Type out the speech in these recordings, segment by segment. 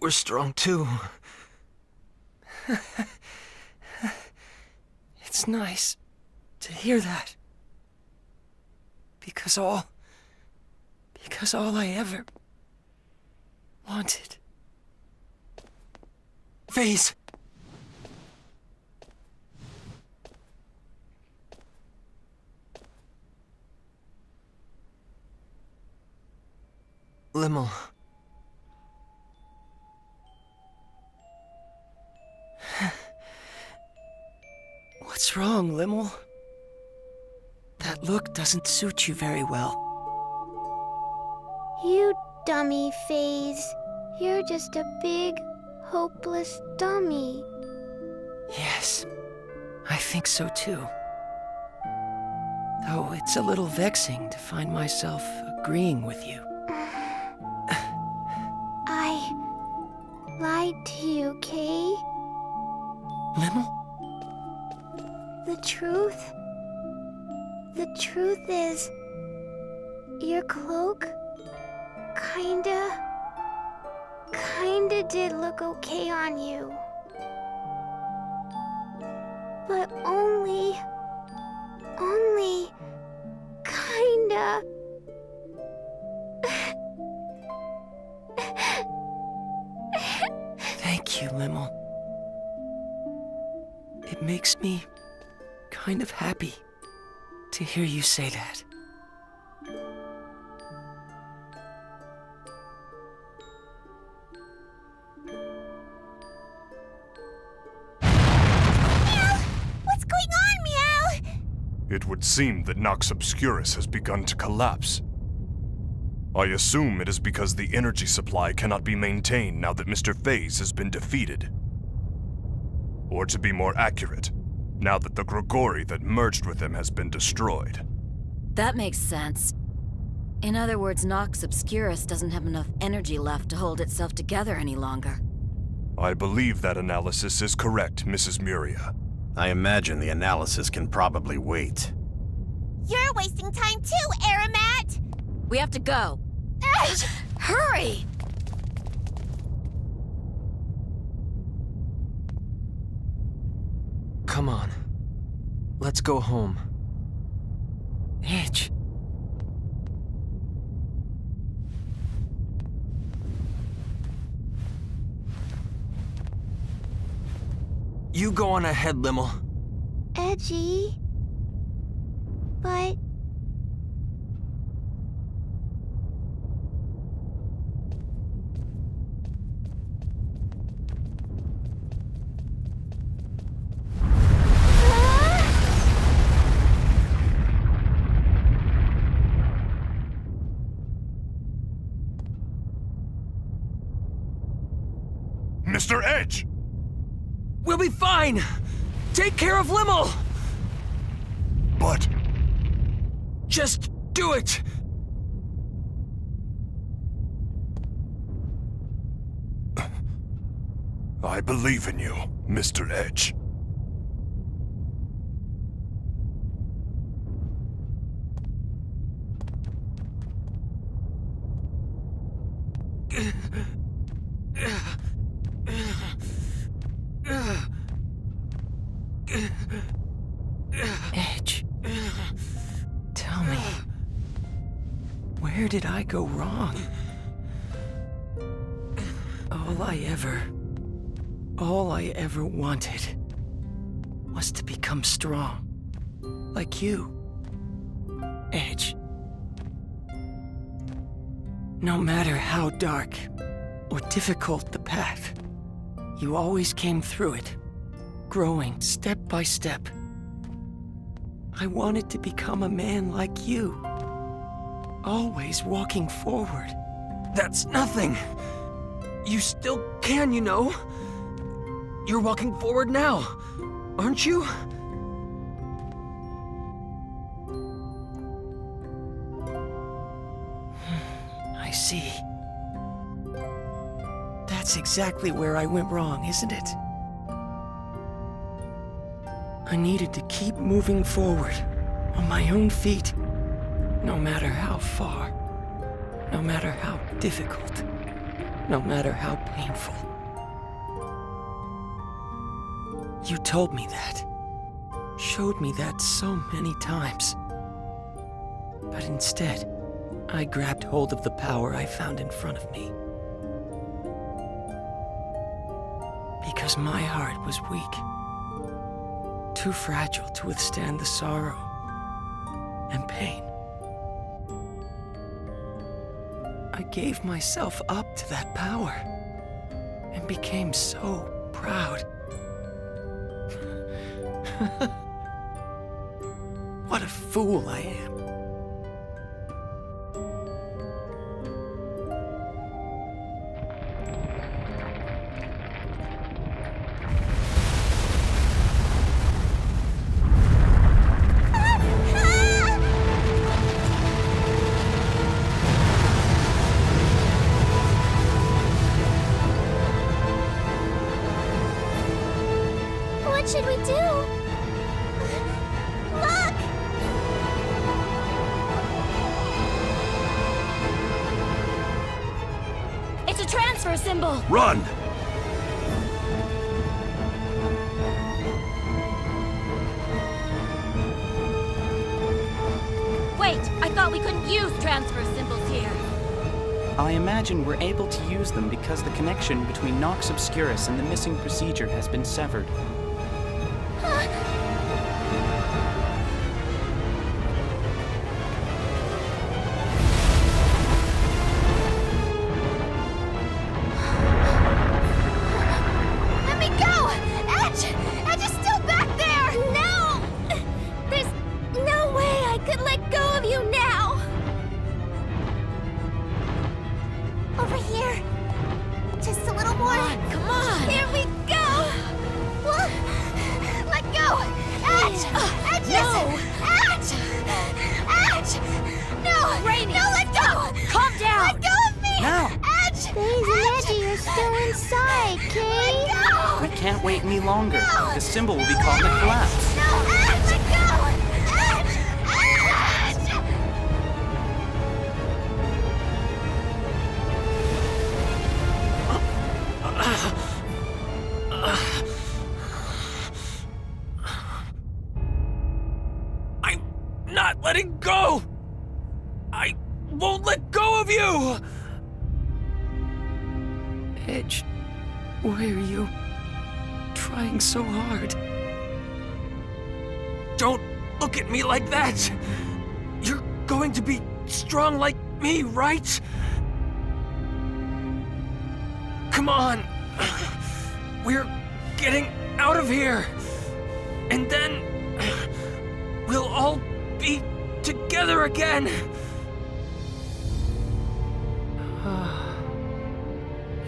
we're strong too. It's nice to hear that. Because all I ever wanted. Phase! Limmel. What's wrong, Limmel? That look doesn't suit you very well. You dummy, Phase. You're just a big, hopeless dummy. Yes, I think so too. Though it's a little vexing to find myself agreeing with you. I lied to you, Kay. Limmel? The truth is, your cloak kinda did look okay on you. But only kinda. Thank you, Limmel. It makes me kind of happy to hear you say that. What's going on, Meow? It would seem that Nox Obscurus has begun to collapse. I assume it is because the energy supply cannot be maintained now that Mr. Phase has been defeated. Or to be more accurate, now that the Grigori that merged with him has been destroyed. That makes sense. In other words, Nox Obscurus doesn't have enough energy left to hold itself together any longer. I believe that analysis is correct, Mrs. Muria. I imagine the analysis can probably wait. You're wasting time too, Aramat! We have to go. Hurry! Come on. Let's go home. Edge. You go on ahead, Limmel. Edgy. But... Mr. Edge! We'll be fine! Take care of Limmel! But... Just do it! I believe in you, Mr. Edge. Edge. Tell me. Where did I go wrong? All I ever wanted was to become strong. Like you. Edge. No matter how dark or difficult the path, you always came through it, growing step by step. I wanted to become a man like you, always walking forward. That's nothing. You still can, you know. You're walking forward now, aren't you? I see. That's exactly where I went wrong, isn't it? I needed to keep moving forward, on my own feet, no matter how far, no matter how difficult, no matter how painful. You told me that. Showed me that so many times. But instead, I grabbed hold of the power I found in front of me. Because my heart was weak. Too fragile to withstand the sorrow and pain. I gave myself up to that power and became so proud. What a fool I am. What should we do? Look! It's a transfer symbol! Run! Wait, I thought we couldn't use transfer symbols here. I imagine we're able to use them because the connection between Nox Obscurus and the missing procedure has been severed. Let me go! Edge! Edge is still back there! No! There's no way I could let go of you now! Over here. Just a little more. Come on! Here we go! Well, let go! Edge! Edge, No! Edge! Edge! No! Rainy! No, let go! Calm down! Let go of me! Now! Edge! Phase and Edgy are still inside, Kay! Let go! We can't wait any longer. The symbol will be caught in a collapse. No! Edge! Let go! Edge! Edge! I'm not letting go! I won't let go of you! Edge, why are you trying so hard? Don't look at me like that! You're going to be strong like me, right? Come on! We're getting out of here! And then we'll all be together again!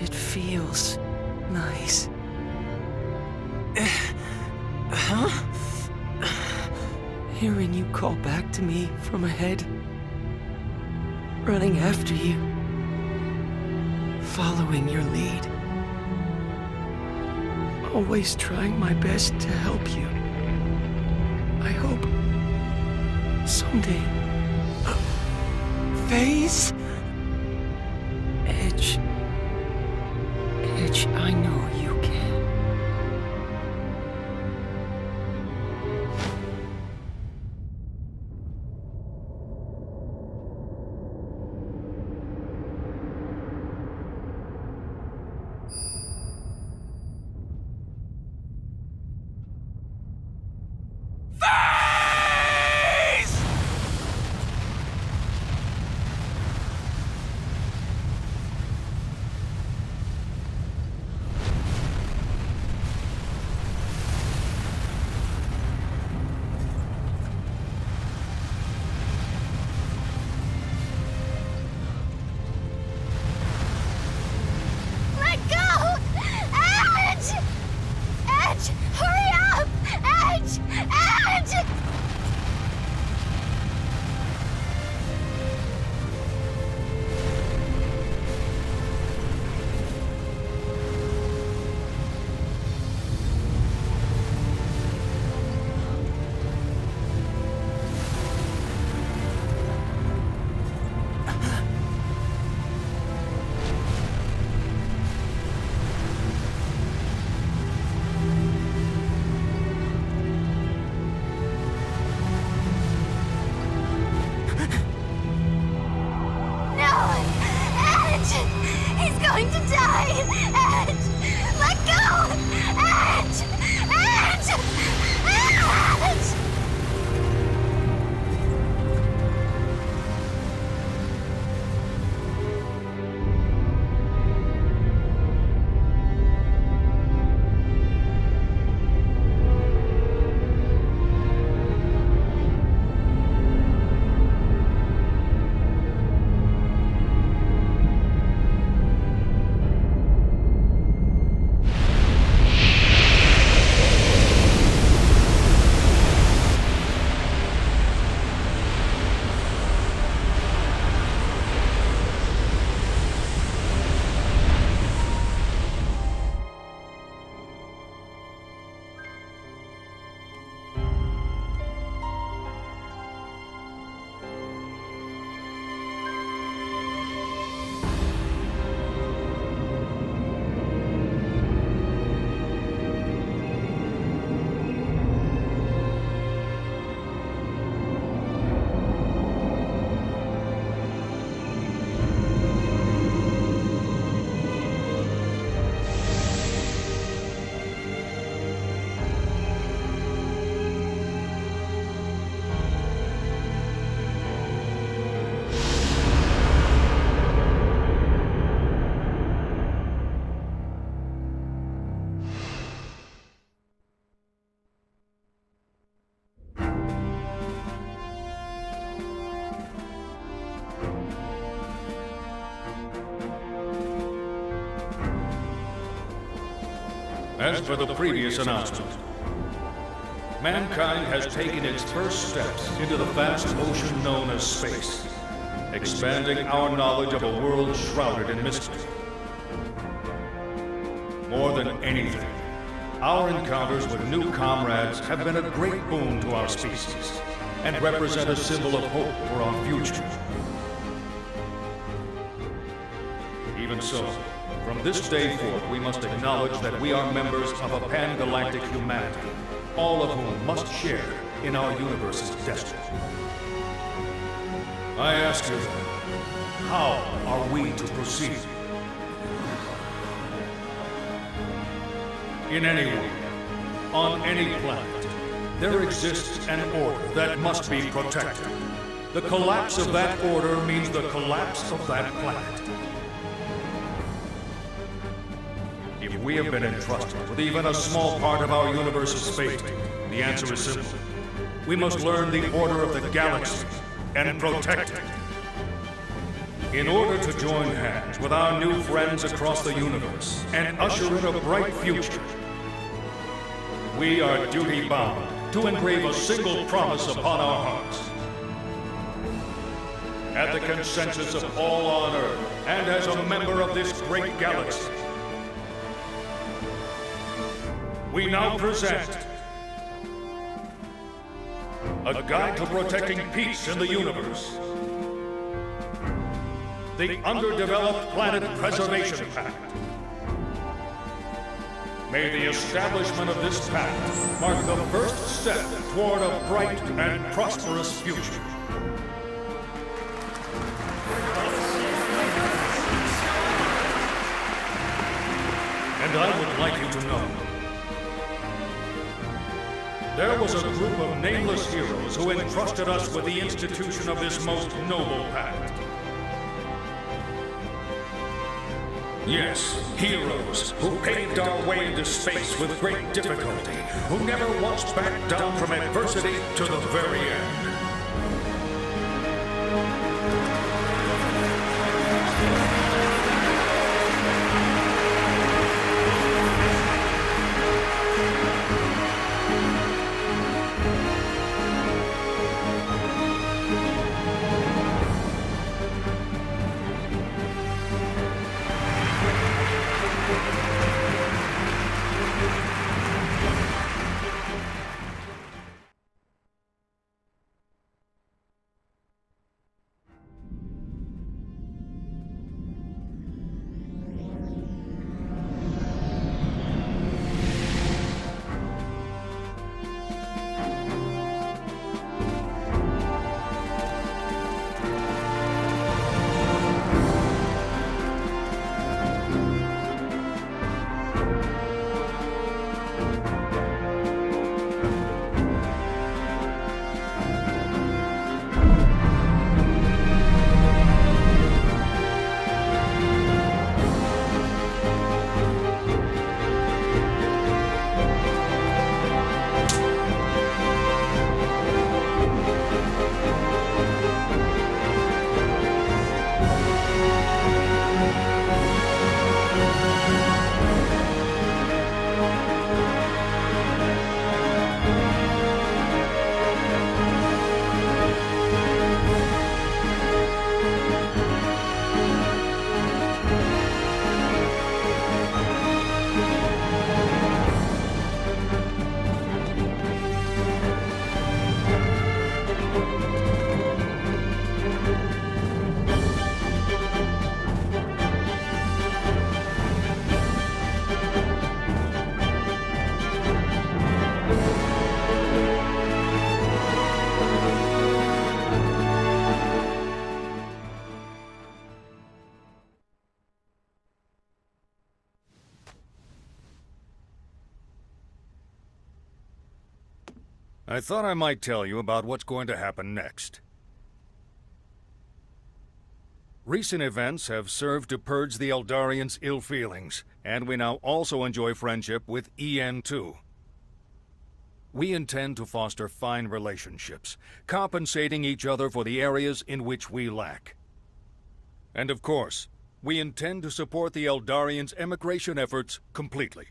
It feels nice. Huh? Hearing you call back to me from ahead. Running after you. Following your lead. Always trying my best to help you. I hope someday. Phase? Edge. Edge, I know you can. Phase! As for the previous announcement, mankind has taken its first steps into the vast ocean known as space, expanding our knowledge of a world shrouded in mystery. More than anything, our encounters with new comrades have been a great boon to our species and represent a symbol of hope for our future. Even so, from this day forth, we must acknowledge that we are members of a pan-galactic humanity, all of whom must share in our universe's destiny. I ask you, how are we to proceed? In any way, on any planet, there exists an order that must be protected. The collapse of that order means the collapse of that planet. If we have been entrusted with even a small part of our universe's fate, the answer is simple. We must learn the order of the galaxy and protect it. In order to join hands with our new friends across the universe and usher in a bright future, we are duty-bound to engrave a single promise upon our hearts. At the consensus of all on Earth, and as a member of this great galaxy, we now present a guide to protecting peace in the universe. The Underdeveloped Planet Preservation Pact. May the establishment of this pact mark the first step toward a bright and prosperous future. And I would like you to know, there was a group of nameless heroes who entrusted us with the institution of this most noble pact. Yes, heroes who paved our way into space with great difficulty, who never once backed down from adversity to the very end. I thought I might tell you about what's going to happen next. Recent events have served to purge the Eldarians' ill feelings, and we now also enjoy friendship with EN2. We intend to foster fine relationships, compensating each other for the areas in which we lack. And of course, we intend to support the Eldarians' emigration efforts completely.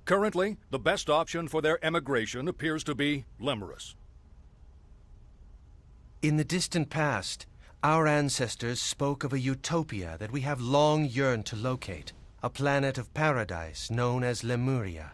Currently, the best option for their emigration appears to be Lemurus. In the distant past, our ancestors spoke of a utopia that we have long yearned to locate, a planet of paradise known as Lemuria.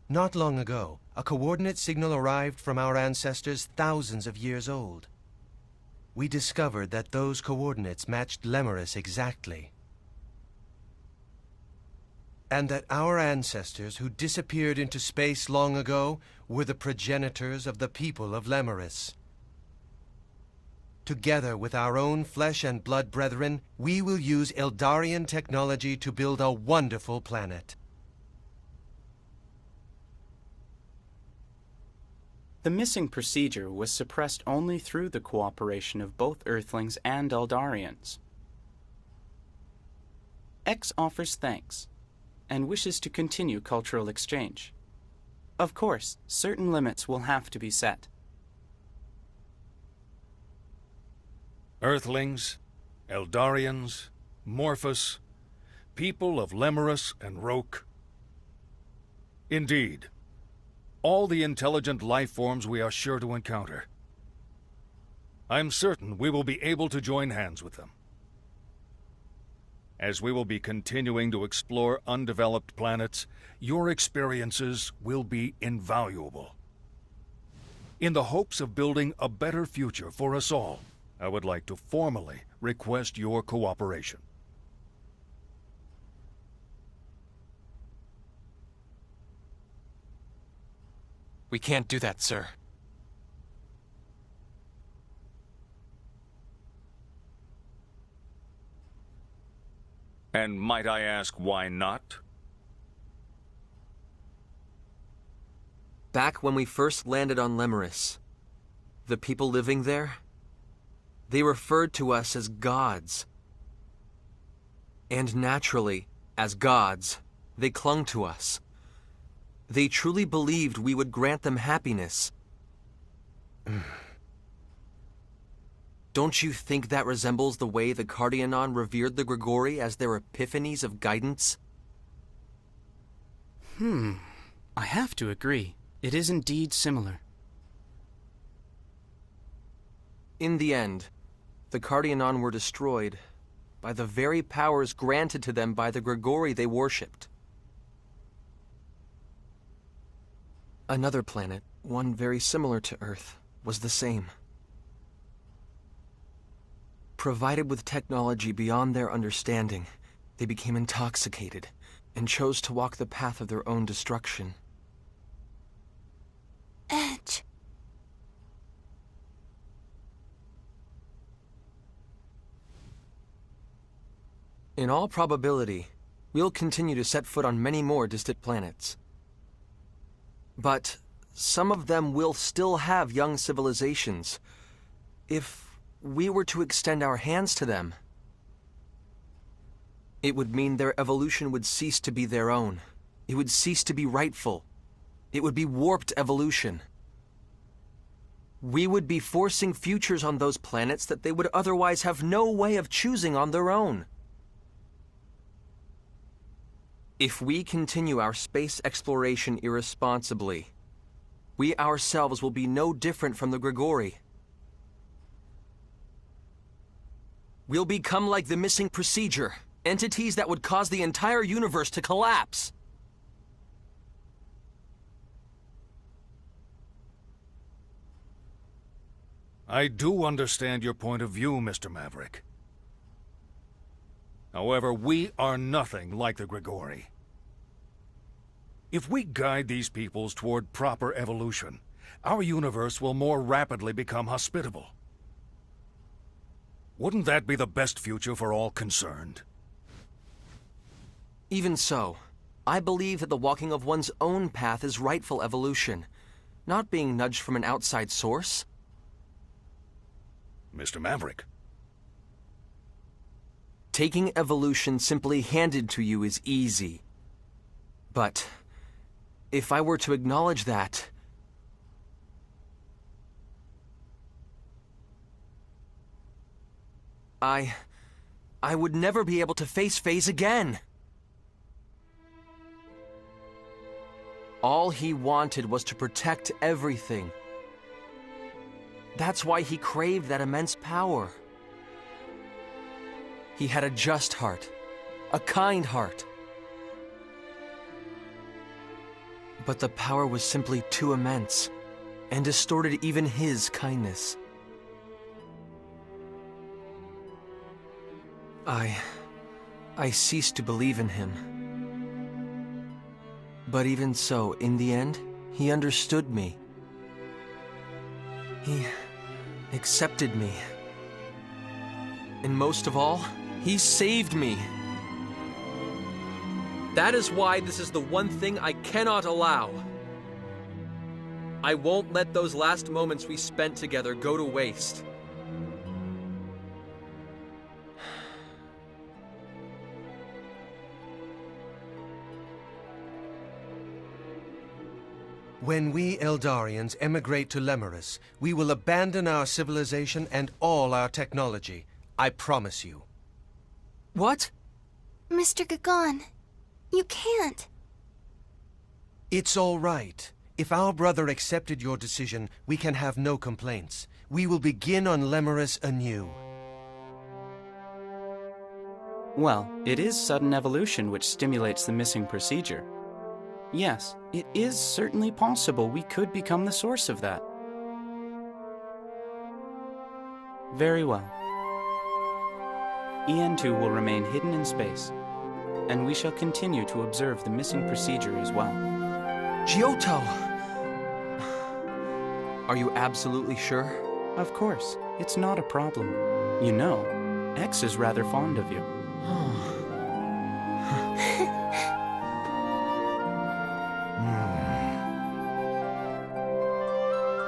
Not long ago, a coordinate signal arrived from our ancestors thousands of years old. We discovered that those coordinates matched Lemurus exactly. And that our ancestors who disappeared into space long ago were the progenitors of the people of Lemurus. Together with our own flesh and blood brethren, we will use Eldarian technology to build a wonderful planet. The missing procedure was suppressed only through the cooperation of both Earthlings and Eldarians. X offers thanks, and wishes to continue cultural exchange. Of course, certain limits will have to be set. Earthlings, Eldarians, Morphus, people of Lemurus and Roke. Indeed, all the intelligent life forms we are sure to encounter. I'm certain we will be able to join hands with them. As we will be continuing to explore undeveloped planets, your experiences will be invaluable. In the hopes of building a better future for us all, I would like to formally request your cooperation. We can't do that, sir. And might I ask why not? Back when we first landed on Lemurus, the people living there, they referred to us as gods. And naturally, as gods, they clung to us. They truly believed we would grant them happiness. Don't you think that resembles the way the Cardianon revered the Grigori as their epiphanies of guidance? I have to agree. It is indeed similar. In the end, the Cardianon were destroyed by the very powers granted to them by the Grigori they worshipped. Another planet, one very similar to Earth, was the same. Provided with technology beyond their understanding, they became intoxicated and chose to walk the path of their own destruction. Edge. In all probability, we'll continue to set foot on many more distant planets. But some of them will still have young civilizations. If we were to extend our hands to them, it would mean their evolution would cease to be their own. It would cease to be rightful. It would be warped evolution. We would be forcing futures on those planets that they would otherwise have no way of choosing on their own. If we continue our space exploration irresponsibly, we ourselves will be no different from the Grigori. We'll become like the missing procedure, entities that would cause the entire universe to collapse. I do understand your point of view, Mr. Maverick. However, we are nothing like the Grigori. If we guide these peoples toward proper evolution, our universe will more rapidly become hospitable. Wouldn't that be the best future for all concerned? Even so, I believe that the walking of one's own path is rightful evolution, not being nudged from an outside source. Mr. Maverick. Taking evolution simply handed to you is easy. But if I were to acknowledge that, I would never be able to face Phase again. All he wanted was to protect everything. That's why he craved that immense power. He had a just heart, a kind heart. But the power was simply too immense, and distorted even his kindness. I ceased to believe in him. But even so, in the end, he understood me. He accepted me. And most of all, he saved me. That is why this is the one thing I cannot allow. I won't let those last moments we spent together go to waste. When we Eldarians emigrate to Lemurus, we will abandon our civilization and all our technology. I promise you. What? Mr. Gagon, you can't. It's all right. If our brother accepted your decision, we can have no complaints. We will begin on Lemurus anew. Well, it is sudden evolution which stimulates the missing procedure. Yes, it is certainly possible we could become the source of that. Very well. EN2 will remain hidden in space, and we shall continue to observe the missing procedure as well. Giotto! Are you absolutely sure? Of course, it's not a problem. You know, X is rather fond of you.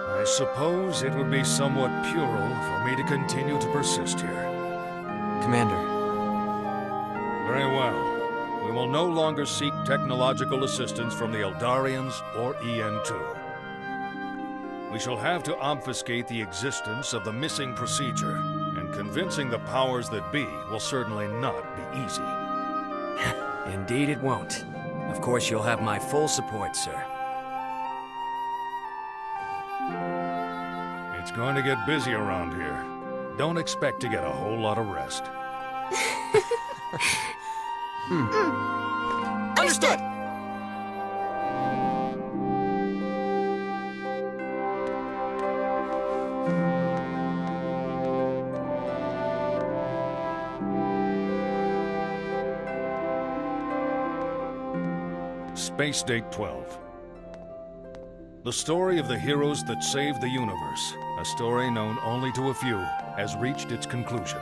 I suppose it would be somewhat puerile for me to continue to persist here. Commander. Very well. We will no longer seek technological assistance from the Eldarians or EN2. We shall have to obfuscate the existence of the missing procedure, and convincing the powers that be will certainly not be easy. Indeed it won't. Of course you'll have my full support, sir. It's going to get busy around here. Don't expect to get a whole lot of rest. Understood! Space Date 12. The story of the heroes that saved the universe, a story known only to a few, has reached its conclusion.